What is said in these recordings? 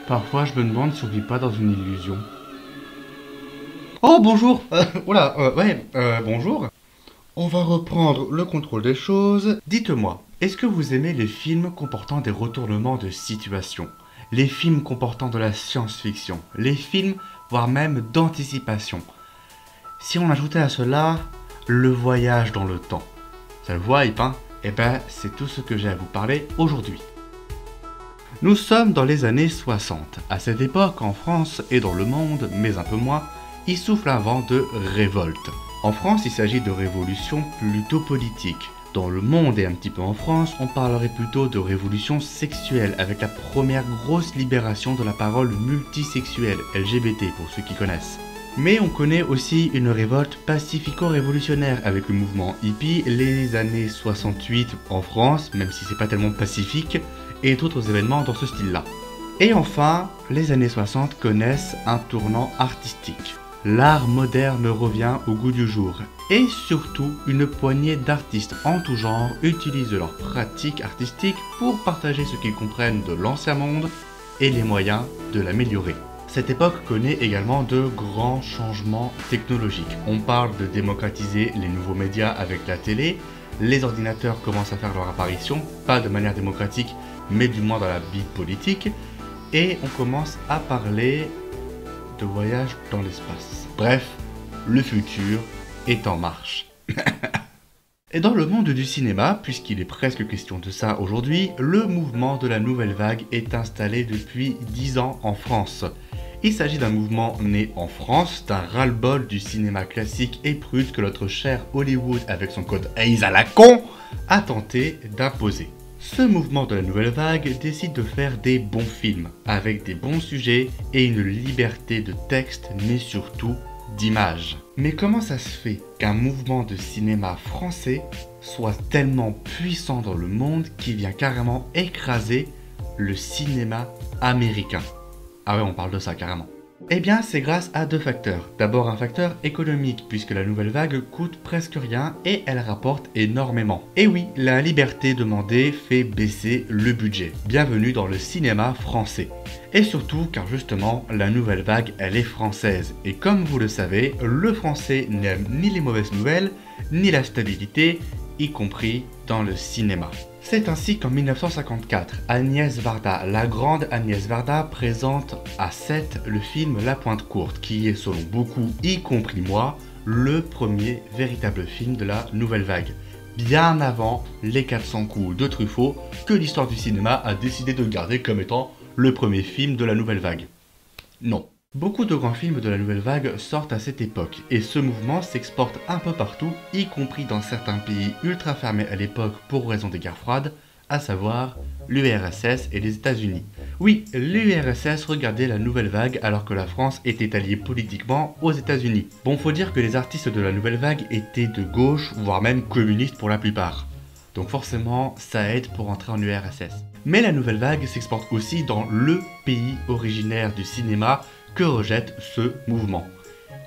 Parfois, je me demande si on vit pas dans une illusion. Oh, bonjour bonjour. On va reprendre le contrôle des choses. Dites-moi, est-ce que vous aimez les films comportant des retournements de situation? Les films comportant de la science-fiction? Les films, voire même d'anticipation? Si on ajoutait à cela le voyage dans le temps. Ça le voit, hein? Eh ben, c'est tout ce que j'ai à vous parler aujourd'hui. Nous sommes dans les années 60. À cette époque, en France et dans le monde, mais un peu moins, il souffle un vent de révolte. En France, il s'agit de révolution plutôt politique. Dans le monde et un petit peu en France, on parlerait plutôt de révolution sexuelle, avec la première grosse libération de la parole multisexuelle, LGBT pour ceux qui connaissent. Mais on connaît aussi une révolte pacifico-révolutionnaire avec le mouvement hippie, les années 68 en France, même si c'est pas tellement pacifique, et d'autres événements dans ce style-là. Et enfin, les années 60 connaissent un tournant artistique. L'art moderne revient au goût du jour, et surtout une poignée d'artistes en tout genre utilisent leurs pratiques artistiques pour partager ce qu'ils comprennent de l'ancien monde et les moyens de l'améliorer. Cette époque connaît également de grands changements technologiques. On parle de démocratiser les nouveaux médias avec la télé, les ordinateurs commencent à faire leur apparition, pas de manière démocratique, mais du moins dans la vie politique, et on commence à parler de voyage dans l'espace. Bref, le futur est en marche. Et dans le monde du cinéma, puisqu'il est presque question de ça aujourd'hui, le mouvement de la nouvelle vague est installé depuis 10 ans en France. Il s'agit d'un mouvement né en France, d'un ras-le-bol du cinéma classique et prude que notre cher Hollywood, avec son code Hays à la con, a tenté d'imposer. Ce mouvement de la nouvelle vague décide de faire des bons films, avec des bons sujets et une liberté de texte, mais surtout d'image. Mais comment ça se fait qu'un mouvement de cinéma français soit tellement puissant dans le monde qu'il vient carrément écraser le cinéma américain? Ah ouais, on parle de ça carrément. Eh bien, c'est grâce à deux facteurs. D'abord un facteur économique, puisque la nouvelle vague coûte presque rien et elle rapporte énormément. Et oui, la liberté demandée fait baisser le budget. Bienvenue dans le cinéma français. Et surtout car justement, la nouvelle vague, elle est française. Et comme vous le savez, le français n'aime ni les mauvaises nouvelles, ni la stabilité, y compris dans le cinéma. C'est ainsi qu'en 1954, Agnès Varda, la grande Agnès Varda, présente à Sète le film La Pointe Courte, qui est selon beaucoup, y compris moi, le premier véritable film de la nouvelle vague. Bien avant Les 400 coups de Truffaut, que l'histoire du cinéma a décidé de garder comme étant le premier film de la nouvelle vague. Non. Beaucoup de grands films de la nouvelle vague sortent à cette époque, et ce mouvement s'exporte un peu partout, y compris dans certains pays ultra fermés à l'époque pour raison des guerres froides, à savoir l'URSS et les États-Unis. Oui, l'URSS regardait la nouvelle vague alors que la France était alliée politiquement aux États-Unis. Bon, faut dire que les artistes de la nouvelle vague étaient de gauche, voire même communistes pour la plupart. Donc forcément, ça aide pour entrer en URSS. Mais la nouvelle vague s'exporte aussi dans le pays originaire du cinéma que rejette ce mouvement,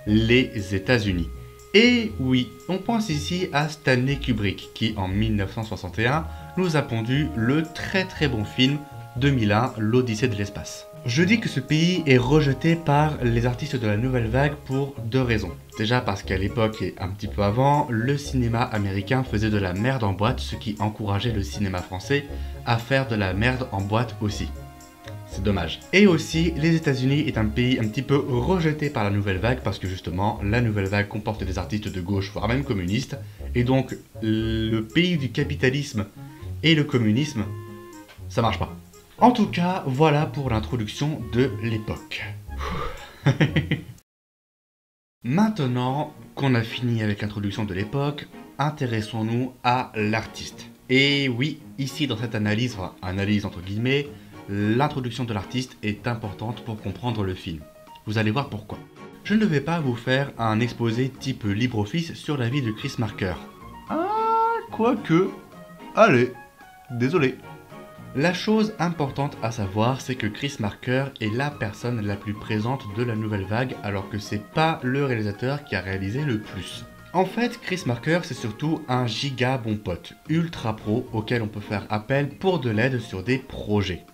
les États-Unis. Et oui, on pense ici à Stanley Kubrick qui en 1961 nous a pondu le très bon film 2001, l'Odyssée de l'espace. Je dis que ce pays est rejeté par les artistes de la nouvelle vague pour deux raisons. Déjà parce qu'à l'époque et un petit peu avant, le cinéma américain faisait de la merde en boîte, ce qui encourageait le cinéma français à faire de la merde en boîte aussi. C'est dommage. Et aussi, les États-Unis est un pays un petit peu rejeté par la nouvelle vague parce que justement, la nouvelle vague comporte des artistes de gauche, voire même communistes. Et donc, le pays du capitalisme et le communisme, ça marche pas. En tout cas, voilà pour l'introduction de l'époque. Maintenant qu'on a fini avec l'introduction de l'époque, intéressons-nous à l'artiste. Et oui, ici dans cette analyse, enfin analyse entre guillemets, l'introduction de l'artiste est importante pour comprendre le film. Vous allez voir pourquoi. Je ne vais pas vous faire un exposé type LibreOffice sur la vie de Chris Marker. Ah, quoique... Allez, désolé. La chose importante à savoir, c'est que Chris Marker est la personne la plus présente de la nouvelle vague, alors que c'est pas le réalisateur qui a réalisé le plus. En fait, Chris Marker, c'est surtout un giga bon pote, ultra pro, auquel on peut faire appel pour de l'aide sur des projets.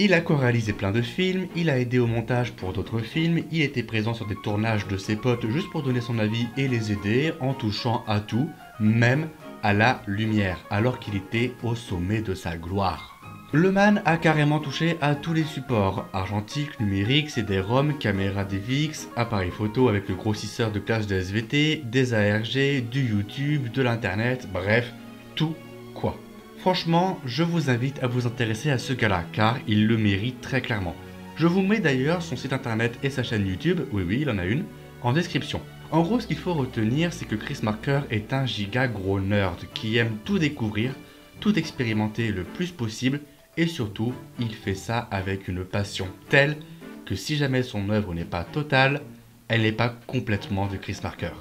Il a co-réalisé plein de films, il a aidé au montage pour d'autres films, il était présent sur des tournages de ses potes juste pour donner son avis et les aider en touchant à tout, même à la lumière, alors qu'il était au sommet de sa gloire. Le man a carrément touché à tous les supports, argentique, numérique, CD-ROM, caméra DVX, appareil photo avec le grossisseur de classe de SVT, des ARG, du YouTube, de l'internet, bref, tout quoi. Franchement, je vous invite à vous intéresser à ce gars-là, car il le mérite très clairement. Je vous mets d'ailleurs son site internet et sa chaîne YouTube, oui il en a une, en description. En gros, ce qu'il faut retenir, c'est que Chris Marker est un giga gros nerd qui aime tout découvrir, tout expérimenter le plus possible, et surtout, il fait ça avec une passion telle que si jamais son œuvre n'est pas totale, elle n'est pas complètement de Chris Marker.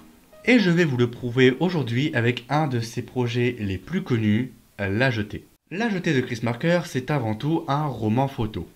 Et je vais vous le prouver aujourd'hui avec un de ses projets les plus connus, La Jetée. La Jetée de Chris Marker, c'est avant tout un roman photo.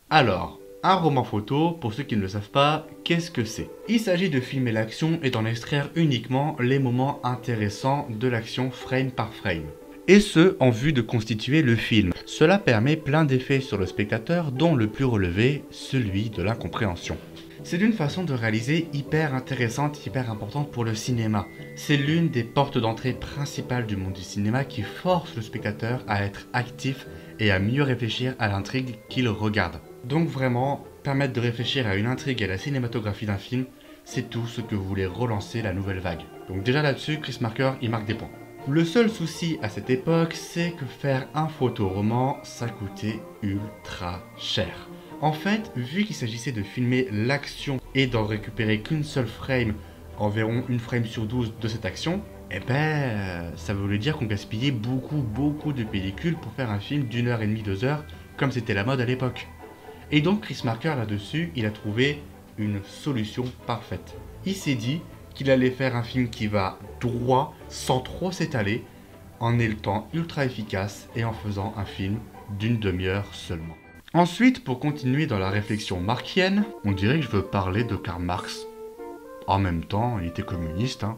Alors, un roman photo, pour ceux qui ne le savent pas, qu'est-ce que c'est? Il s'agit de filmer l'action et d'en extraire uniquement les moments intéressants de l'action frame par frame. Et ce, en vue de constituer le film. Cela permet plein d'effets sur le spectateur, dont le plus relevé, celui de l'incompréhension. C'est une façon de réaliser hyper intéressante, hyper importante pour le cinéma. C'est l'une des portes d'entrée principales du monde du cinéma qui force le spectateur à être actif et à mieux réfléchir à l'intrigue qu'il regarde. Donc vraiment, permettre de réfléchir à une intrigue et à la cinématographie d'un film, c'est tout ce que voulait relancer la nouvelle vague. Donc déjà là-dessus, Chris Marker, il marque des points. Le seul souci à cette époque, c'est que faire un photoroman, ça coûtait ultra cher. En fait, vu qu'il s'agissait de filmer l'action et d'en récupérer qu'une seule frame, environ une frame sur 12 de cette action, ça voulait dire qu'on gaspillait beaucoup de pellicules pour faire un film d'une heure et demie, 2 heures, comme c'était la mode à l'époque. Et donc Chris Marker là-dessus, il a trouvé une solution parfaite. Il s'est dit qu'il allait faire un film qui va droit, sans trop s'étaler, en étant ultra efficace et en faisant un film d'une demi-heure seulement. Ensuite, pour continuer dans la réflexion marxienne, on dirait que je veux parler de Karl Marx. En même temps, il était communiste, hein.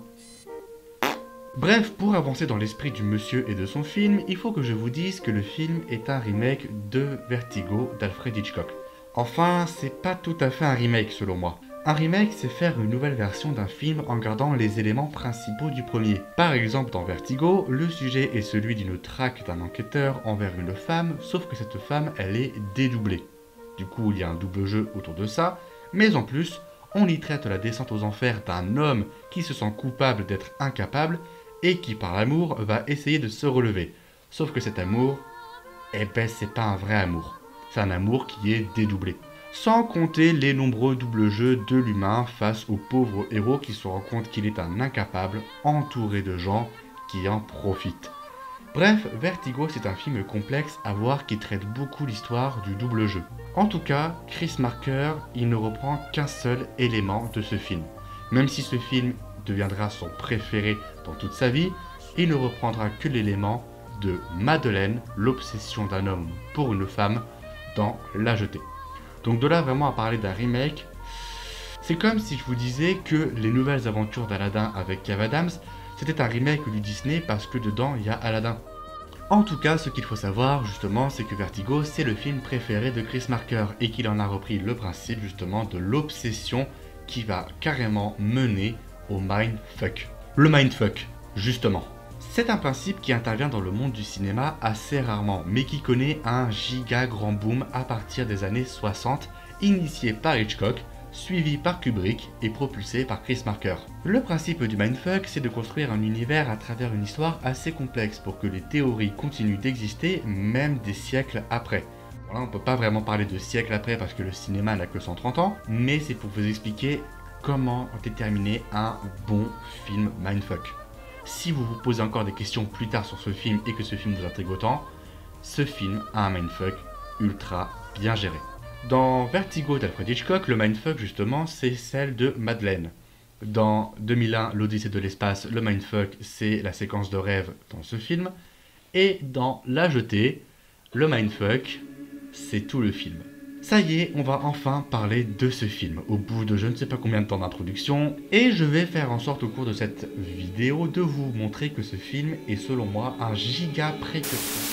Bref, pour avancer dans l'esprit du monsieur et de son film, il faut que je vous dise que le film est un remake de Vertigo d'Alfred Hitchcock. Enfin, c'est pas tout à fait un remake selon moi. Un remake, c'est faire une nouvelle version d'un film en gardant les éléments principaux du premier. Par exemple, dans Vertigo, le sujet est celui d'une traque d'un enquêteur envers une femme, sauf que cette femme, elle est dédoublée. Du coup, il y a un double jeu autour de ça, mais en plus, on y traite la descente aux enfers d'un homme qui se sent coupable d'être incapable et qui, par l'amour, va essayer de se relever. Sauf que cet amour, c'est pas un vrai amour. C'est un amour qui est dédoublé. Sans compter les nombreux doubles jeux de l'humain face au pauvre héros qui se rend compte qu'il est un incapable, entouré de gens qui en profitent. Bref, Vertigo c'est un film complexe à voir qui traite beaucoup l'histoire du double jeu. En tout cas, Chris Marker, il ne reprend qu'un seul élément de ce film. Même si ce film deviendra son préféré dans toute sa vie, il ne reprendra que l'élément de Madeleine, l'obsession d'un homme pour une femme, dans La Jetée. Donc de là vraiment à parler d'un remake, c'est comme si je vous disais que les nouvelles aventures d'Aladin avec Kev Adams, c'était un remake du Disney parce que dedans il y a Aladin. En tout cas, ce qu'il faut savoir justement, c'est que Vertigo c'est le film préféré de Chris Marker et qu'il en a repris le principe justement de l'obsession qui va carrément mener au mindfuck. Le mindfuck, justement. C'est un principe qui intervient dans le monde du cinéma assez rarement, mais qui connaît un giga grand boom à partir des années 60, initié par Hitchcock, suivi par Kubrick et propulsé par Chris Marker. Le principe du mindfuck, c'est de construire un univers à travers une histoire assez complexe pour que les théories continuent d'exister même des siècles après. Voilà, on peut pas vraiment parler de siècles après parce que le cinéma n'a que 130 ans, mais c'est pour vous expliquer comment déterminer un bon film mindfuck. Si vous vous posez encore des questions plus tard sur ce film et que ce film vous intrigue autant, ce film a un mindfuck ultra bien géré. Dans Vertigo d'Alfred Hitchcock, le mindfuck justement c'est celle de Madeleine. Dans 2001, l'Odyssée de l'espace, le mindfuck c'est la séquence de rêve dans ce film. Et dans La Jetée, le mindfuck c'est tout le film. Ça y est, on va enfin parler de ce film, au bout de je ne sais pas combien de temps d'introduction, et je vais faire en sorte au cours de cette vidéo de vous montrer que ce film est selon moi un giga précurseur.